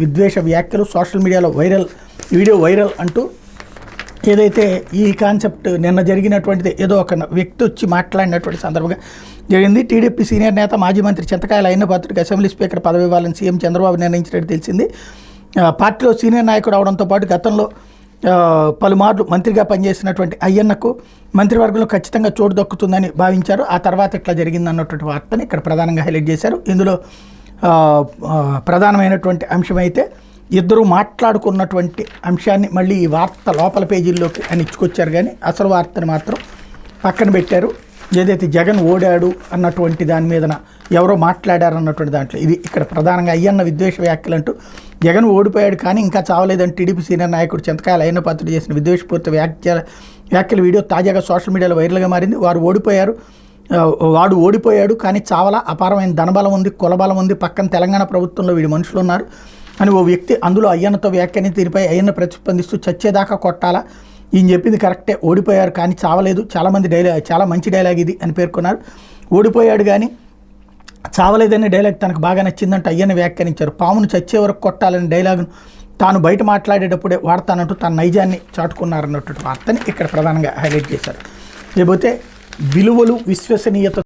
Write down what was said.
విద్వేష వ్యాఖ్యలు సోషల్ మీడియాలో video viral అంటూ ఏదైతే ఈ కాన్సెప్ట్ నిన్న జరిగినటువంటిది ఏదో ఒక వ్యక్తి వచ్చి మాట్లాడినటువంటి సందర్భంగా జరిగింది. టీడీపీ సీనియర్ నేత మాజీ మంత్రి చింతకాయల అయ్యన్నపాత్రుడికి అసెంబ్లీ స్పీకర్ పదవి ఇవ్వాలని సీఎం చంద్రబాబు నిర్ణయించినట్టు తెలిసింది. పార్టీలో సీనియర్ నాయకుడు అవడంతో పాటు గతంలో పలుమార్లు మంత్రిగా పనిచేసినటువంటి అయ్యన్నకు మంత్రివర్గంలో ఖచ్చితంగా చోటు దక్కుతుందని భావించారు. ఆ తర్వాత ఇట్లా జరిగిందన్నటువంటి వార్తని ఇక్కడ ప్రధానంగా హైలైట్ చేశారు. ఇందులో ప్రధానమైనటువంటి అంశం అయితే ఇద్దరు మాట్లాడుకున్నటువంటి అంశాన్ని మళ్ళీ ఈ వార్త లోపల పేజీల్లోకి అని ఇచ్చుకొచ్చారు, కానీ అసలు వార్తని మాత్రం పక్కన పెట్టారు. ఏదైతే జగన్ ఓడాడు అన్నటువంటి దాని మీదన ఎవరో మాట్లాడారు అన్నటువంటి దాంట్లో ఇది ఇక్కడ ప్రధానంగా అయ్యన్న విద్వేష వ్యాఖ్యలు అంటూ జగన్ ఓడిపోయాడు కానీ ఇంకా చావలేదని టీడీపీ సీనియర్ నాయకుడు చింతకాయల అయ్యన్నపాత్రుడు చేసిన విద్వేషపూరిత వ్యాఖ్యల వీడియో తాజాగా సోషల్ మీడియాలో వైరల్గా మారింది. వాడు ఓడిపోయాడు కానీ చావల, అపారమైన ధనబలం ఉంది, కులబలం ఉంది, పక్కన తెలంగాణ ప్రభుత్వంలో వీడి మనుషులు ఉన్నారు అని ఓ వ్యక్తి అందులో అయ్యన్నతో వ్యాఖ్యాని తీరుపై అయ్యన్న ప్రతిస్పందిస్తూ చచ్చేదాకా కొట్టాలా, ఈయన చెప్పింది కరెక్టే, ఓడిపోయారు కానీ చావలేదు, చాలా మంచి డైలాగ్ ఇది అని పేర్కొన్నారు. ఓడిపోయాడు కానీ చావలేదనే డైలాగ్ తనకు బాగా నచ్చిందంటూ అయ్యన్న వ్యాఖ్యానించారు. పామును చచ్చే వరకు కొట్టాలనే డైలాగును తాను బయట మాట్లాడేటప్పుడే వాడతానంటూ తన నైజాన్ని చాటుకున్నారన్నటువంటి వార్తని ఇక్కడ ప్రధానంగా హైలైట్ చేశారు. లేకపోతే విలువలు విశ్వసనీయత